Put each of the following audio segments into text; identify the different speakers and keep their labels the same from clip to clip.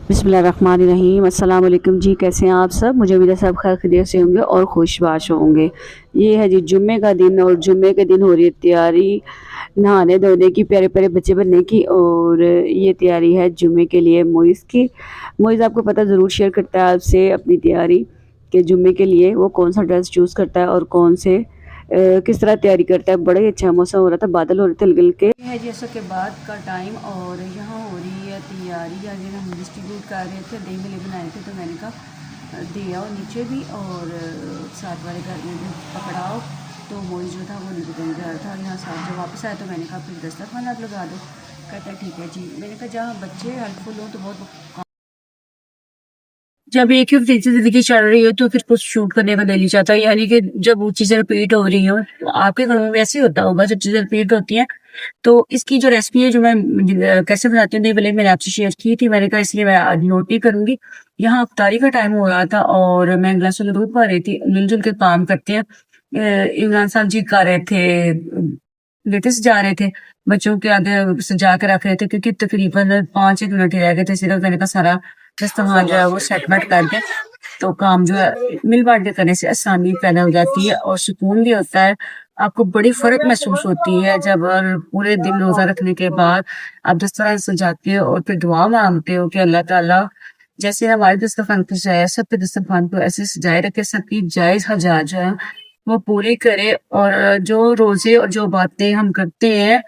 Speaker 1: बिस्मिल्लाहिर्रहमानिर्रहीम। अस्सलाम वालेकुम जी, कैसे हैं आप सब? मुझे उम्मीद है सब खैर खैरियत से होंगे और खुशबाश होंगे। ये है जी जुम्मे का दिन और जुम्मे के दिन हो रही है तैयारी नहाने धोने की, प्यारे प्यारे बच्चे बनने की। और ये तैयारी है जुम्मे के लिए मोइज़ की। मोइज़ आपको पता ज़रूर शेयर करता है आपसे अपनी तैयारी कि जुम्मे के लिए वो कौन सा ड्रेस चूज़ करता है और कौन से किस तरह तैयारी करता है। बड़ा ही अच्छा मौसम हो रहा था, बादल हो रहे थे हल्के हल्के। ये है जी असर के बाद का टाइम और यहाँ हो रही है तैयारी। आज हम डिस्ट्रीब्यूट कर रहे थे, दही मिले बनाए थे तो मैंने कहा दिया और नीचे भी और साथ वाले घर में भी पकड़ाओ। तो मोई जो था वो नीचे कहीं जा रहा था और यहाँ साथ जब वापस आया तो मैंने कहा फिर दस्तरखान आप लगा दो। कहता ठीक है जी। मैंने कहा जहाँ बच्चे हेल्पफुल हो तो बहुत। जब एक ही चीज़ ज़िंदगी चल रही हो तो फिर कुछ शूट करने का दिल नहीं चाहता, यानी कि जब वो चीज़ें रिपीट हो रही हो, तो आपके घर में वैसे ही होता होगा जब चीज़ें रिपीट होती हैं। तो इसकी जो रेसिपी है जो मैं कैसे बनाती हूँ, पहले मैंने आपसे शेयर की थी, मैंने कहा इसलिए मैं आज नोट नहीं करूँगी। यहाँ इफ्तारी का टाइम हो रहा था और मैं गिलासों में दूध पा रही थी, मिल-जुल के काम करते हैं। इमरान साहब जी गा रहे थे, लेटेस्ट जा रहे थे, बच्चों के आगे सजा के रख रहे थे क्योंकि तकरीबन 5-1 मिनट ही रह गए थे सिर्फ। मैंने कहा सारा इस्तेमाल जो है वो सेटमेंट करके तो काम जो है मिल बांट के करने से आसानी पैदा हो जाती है और सुकून भी होता है। आपको बड़ी फ़र्क महसूस होती है जब पूरे दिन रोज़ा रखने के बाद आप दस्तरखान सजाते हो और फिर दुआ माँगते हो कि अल्लाह ताला जैसे हमारे दस्तरखान को सजाया, सबके दस्तरखान को ऐसे सजाए रखे, सबकी जायज़ हाजात जो है वो पूरी करे और जो रोज़े और जो बातें हम करते हैं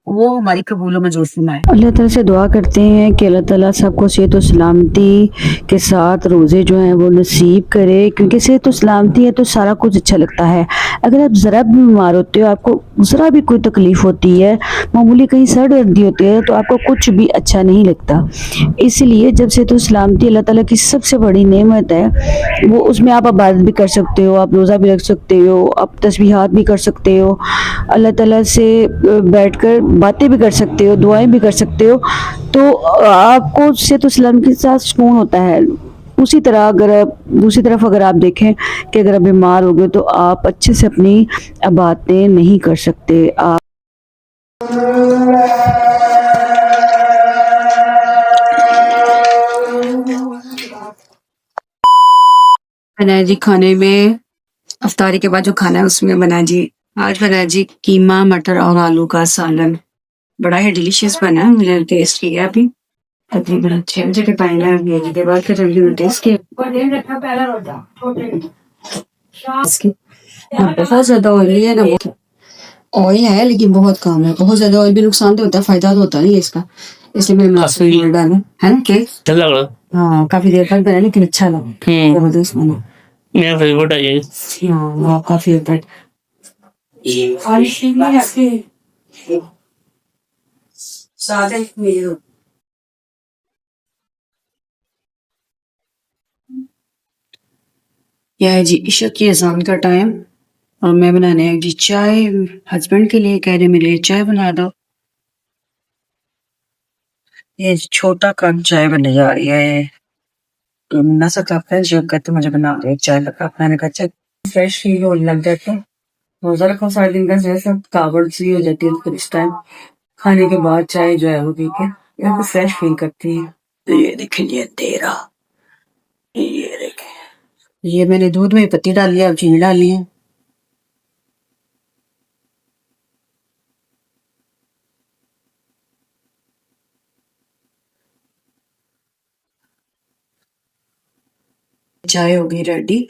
Speaker 1: वो हमारी कबूल व मंजूर फरमाए। अल्लाह ताला से दुआ करते हैं कि अल्लाह ताला सबको सेहत और सलामती के साथ रोज़े जो हैं वो नसीब करे, क्योंकि सेहत और सलामती है तो सारा कुछ अच्छा लगता है। अगर आप ज़रा भी बीमार होते हो, आपको ज़रा भी कोई तकलीफ़ होती है, मामूली कहीं सर दर्दी होती है तो आपको कुछ भी अच्छा नहीं लगता। इसलिए जब सेहत और सलामती अल्लाह ताला की सबसे बड़ी नेमत है, वो उसमें आप इबादत भी कर सकते हो, आप रोज़ा भी रख सकते हो, आप तस्बीहात भी कर सकते हो, अल्लाह ताला से बैठकर बातें भी कर सकते हो, दुआएं भी कर सकते हो। तो आपको सेहत और सलामती के साथ सुकून होता है। उसी तरह अगर आप दूसरी तरफ अगर आप देखें कि अगर आप बीमार हो गए तो आप अच्छे से अपनी बातें नहीं कर सकते। आप बना है जी खाने में, अफ्तारी के बाद जो खाना है उसमें बना जी, आज बना जी कीमा मटर और आलू का सालन। बड़ा ही डिलीशियस बना है, मैंने टेस्ट किया अभी तकरीबन 6 बजे के टाइम है, भेजने के बाद फिर मैंने टेस्ट किया। इसकी बहुत ज्यादा ऑयली है ना, ऑयल है लेकिन बहुत कम है। बहुत ज्यादा ऑयल भी नुकसान तो होता है, फायदा तो होता नहीं है इसका, इसलिए मैंने मसाला डाला है ना कि हाँ काफी देर तक बना लेकिन अच्छा लगा, जबरदस्त बना। मेरा फेवरेट है ये। हाँ आपका फेवरेट। यह है जी इशा की अजान का टाइम और मैं बनाने आई जी चाय। हस्बैंड के लिए कह रहे मेरे लिए चाय बना दो। ये छोटा कप चाय बनने जा रही है, तो नसा कप है जो कहते मुझे बना दे चाय का कप। मैंने कहा चाय फ्रेश फील होने लग जाते हैं, रोजा रखो सारे दिन का जैसा थकावट सी हो जाती है, फिर इस टाइम खाने के बाद चाय जो है वो पी के तो फ्रेश फील करती है। तो ये देखें ये तेरा, ये देखें ये मैंने दूध में पत्ती डाली है, अब चीनी डाली है। चाय हो गई रेडी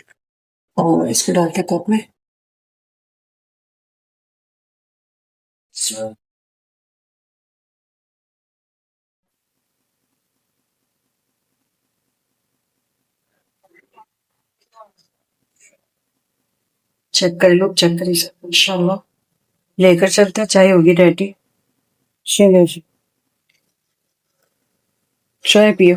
Speaker 1: और इसको डाल के कप में चेक कर लो, चेक करिए इंशाल्लाह। लेकर चलते हैं, चाय होगी रेडी। चलो जी चाय पियो।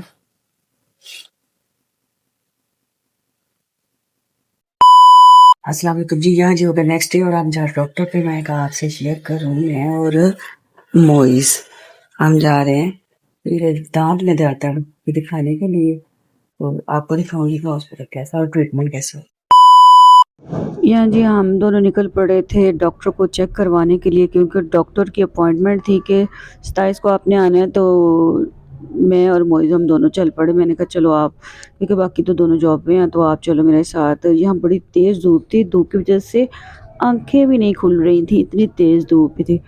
Speaker 1: अस्सलाम वालेकुम जी, यहाँ जी होगा नेक्स्ट डे और हम जा डॉक्टर पे। मैं कहा आपसे शेयर करूँ, मैं और मोइस हम जा रहे हैं मेरे दांत में दर्द है ये दिखाने के लिए, तो आपको दिखाऊंगी कि हॉस्पिटल कैसा और ट्रीटमेंट कैसा है। यहाँ जी हम दोनों निकल पड़े थे डॉक्टर को चेक करवाने के लिए, क्योंकि डॉक्टर की अपॉइंटमेंट थी कि 27 को आपने आना है। तो
Speaker 2: मैं और मोइज़ हम दोनों चल पड़े। मैंने कहा चलो आप, क्योंकि बाकी तो दोनों जॉब पे हैं, तो आप चलो मेरे साथ। यहाँ बड़ी तेज़ धूप थी, धूप की वजह से आँखें भी नहीं खुल रही थी, इतनी तेज़ धूप थी।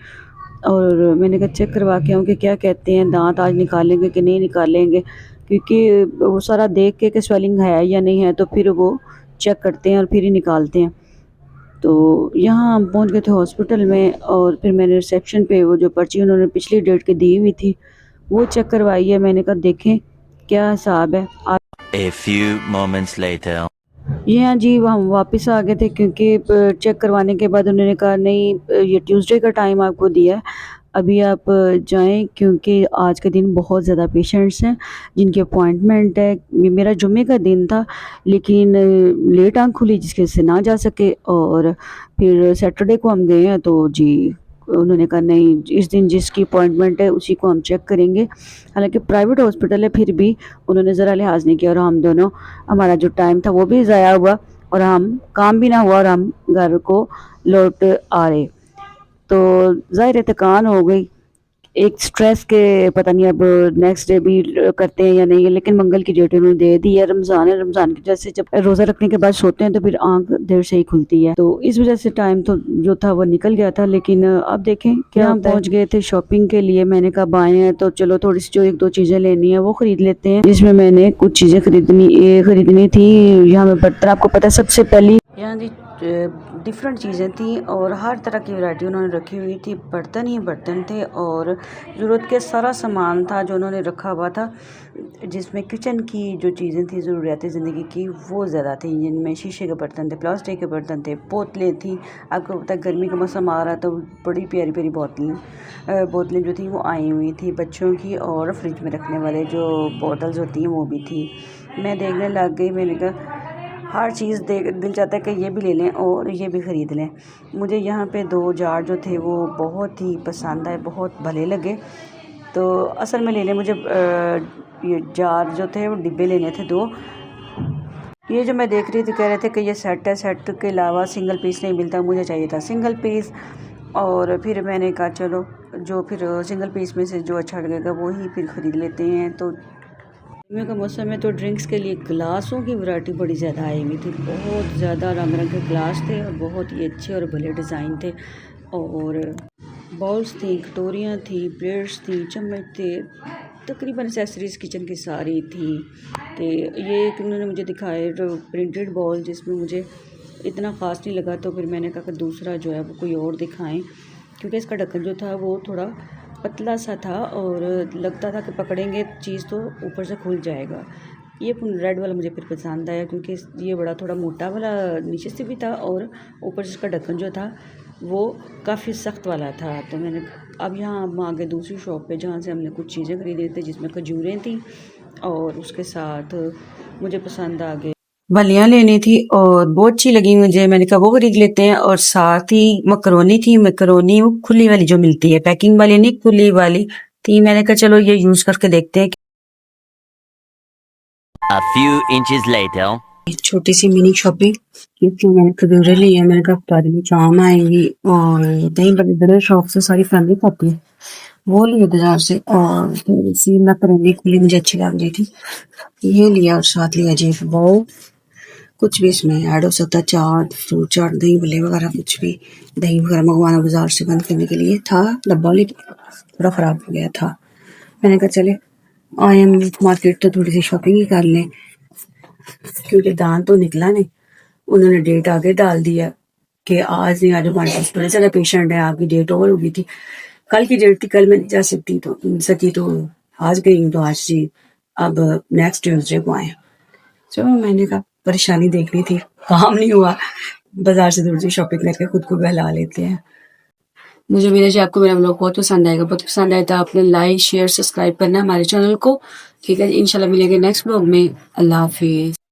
Speaker 2: और मैंने कहा चेक करवा के आऊँ कि क्या कहते हैं, दाँत आज निकालेंगे कि नहीं निकालेंगे, क्योंकि वो सारा देख के कि स्वेलिंग है या नहीं है, तो फिर वो चेक करते हैं और फिर ही निकालते हैं। तो यहाँ हम पहुँच गए थे हॉस्पिटल में, और फिर मैंने रिसेप्शन पे वो जो पर्ची उन्होंने पिछली डेट की दी हुई थी वो चेक करवाई है। मैंने कहा देखें क्या हिसाब है।
Speaker 3: A few moments later.
Speaker 2: ये हाँ जी, हम वापस आ गए थे, क्योंकि चेक करवाने के बाद उन्होंने कहा नहीं, ये ट्यूसडे का टाइम आपको दिया है, अभी आप जाएं, क्योंकि आज के दिन बहुत ज़्यादा पेशेंट्स हैं जिनकी अपॉइंटमेंट है। ये मेरा जुम्मे का दिन था, लेकिन लेट आँख खुली जिसकी वजह से ना जा सके, और फिर सैटरडे को हम गए हैं तो जी उन्होंने कहा नहीं, इस दिन जिसकी अपॉइंटमेंट है उसी को हम चेक करेंगे। हालांकि प्राइवेट हॉस्पिटल है, फिर भी उन्होंने ज़रा लिहाज नहीं किया, और हम दोनों, हमारा जो टाइम था वो भी ज़ाया हुआ, और हम काम भी ना हुआ, और हम घर को लौट आ रहे। तो ज़ाहिर है थकान हो गई, एक स्ट्रेस के पता नहीं अब नेक्स्ट डे भी करते हैं या नहीं है, लेकिन मंगल की डेट उन्होंने दे दी है। रमज़ान है, रमज़ान की वजह से जब रोज़ा रखने के बाद सोते हैं तो फिर आँख देर से ही खुलती है, तो इस वजह से टाइम तो जो था वो निकल गया था। लेकिन अब देखें क्या हम पहुँच गए थे शॉपिंग के लिए। मैंने कहा आए हैं तो चलो थोड़ी सी जो एक दो चीज़ें लेनी है वो ख़रीद लेते हैं, जिसमें मैंने कुछ चीज़ें खरीदनी थी। यहाँ पे बर्तन, आपको पता है सबसे पहली यहाँ जी डिफरेंट चीज़ें थी, और हर तरह की वैरायटी उन्होंने रखी हुई थी। बर्तन ही बर्तन थे, और ज़रूरत के सारा सामान था जो उन्होंने रखा हुआ था, जिसमें किचन की जो चीज़ें थी, ज़रूरियात ज़िंदगी की, वो ज़्यादा थी। जिनमें शीशे के बर्तन थे, प्लास्टिक के बर्तन थे, बोतलें थी। आपको पता है गर्मी का मौसम आ रहा, तो बड़ी प्यारी प्यारी बोतलें जो थी वो आई हुई थी बच्चों की, और फ्रिज में रखने वाले जो बॉटल्स होती हैं वो भी थी। मैं देखने लग गई, मैंने कहा हर चीज़ देख दिल चाहता है कि ये भी ले लें और ये भी ख़रीद लें। मुझे यहाँ पे 2 जार जो थे वो बहुत ही पसंद आए, बहुत भले लगे। तो असल में लेने मुझे ये जार जो थे वो डिब्बे लेने थे 2। ये जो मैं देख रही थी, कह रहे थे कि ये सेट है, सेट के अलावा सिंगल पीस नहीं मिलता, मुझे चाहिए था सिंगल पीस। और फिर मैंने कहा चलो जो फिर सिंगल पीस में से जो अच्छा लगेगा वो ही फिर ख़रीद लेते हैं। तो गर्मियों का मौसम है, तो ड्रिंक्स के लिए गिलासों की वैरायटी बड़ी ज़्यादा आई हुई थी। बहुत ज़्यादा रंग रंग के गिलास थे, और बहुत ही अच्छे और भले डिज़ाइन थे, और बाउल्स थी, कटोरियाँ थी, प्लेट्स थी, चम्मच थे, तकरीबन एक्सेसरीज़ किचन की सारी थी। तो ये एक उन्होंने मुझे दिखाए जो प्रिंटेड बॉल, जिसमें मुझे इतना ख़ास नहीं लगा, तो फिर मैंने कहा कि दूसरा जो है वो कोई और दिखाएं, क्योंकि इसका ढक्कन जो था वो थोड़ा पतला सा था, और लगता था कि पकड़ेंगे चीज़ तो ऊपर से खुल जाएगा। ये रेड वाला मुझे फिर पसंद आया, क्योंकि ये बड़ा थोड़ा मोटा वाला नीचे से भी था, और ऊपर से इसका ढक्कन जो था वो काफ़ी सख्त वाला था। तो मैंने अब यहाँ हम आ गए दूसरी शॉप पे, जहाँ से हमने कुछ चीज़ें ख़रीदी थी, जिसमें खजूरें थी, और उसके साथ मुझे पसंद आ गए बलियाँ लेनी थी, और बहुत अच्छी लगी मुझे। मैंने कहा वो खरीद लेते हैं। और साथ ही मकरोनी थी, मकरोनी वो खुली वाली जो मिलती है, पैकिंग वाली नहीं, खुली वाली थी। मैंने कहा चलो ये यूज़ करके देखते हैं।
Speaker 3: A few inches later.
Speaker 2: छोटी सी मिनी शॉपिंग, क्योंकि मैंने खजूरें ली है। मैंने कहा बाद में शाम आएंगी, और दही बड़े बड़े शौक से सारी फैमिली खाती है, वो लिए बाजार से। और थोड़ी सी मकरोनी खुली मुझे अच्छी लग रही थी, ये लिया। और साथ लिया जी वो कुछ भी इसमें ऐड हो सकता है, चाट, फ्रूट चाट, दही भल्ले वगैरह, कुछ भी दही वगैरह मंगवाना बाजार से बंद करने के लिए था डब्बा, लेकिन थोड़ा ख़राब हो गया था। मैंने कहा चले आए हम मार्केट तो थोड़ी सी शॉपिंग ही कर लें, क्योंकि दान तो निकला नहीं। उन्होंने डेट आगे डाल दिया कि आज नहीं, आज हमारे पास बड़े ज़्यादा पेशेंट है, आपकी डेट ओवर हो गई थी, कल की डेट थी, कल मैं नहीं जा सकी तो आज गई हूँ, तो आज जी अब नेक्स्ट ट्यूसडे को आए। चलो मैंने कहा परेशानी देखनी थी, काम नहीं हुआ, बाजार से थोड़ी सी शॉपिंग करके खुद को बहला लेते हैं। मुझे मेरा जी आपको मेरा ब्लॉग बहुत पसंद आएगा, बहुत पसंद आया तो आपने लाइक शेयर सब्सक्राइब करना हमारे चैनल को। ठीक है, इंशाल्लाह मिलेंगे नेक्स्ट ब्लॉग में। अल्लाह हाफिज़।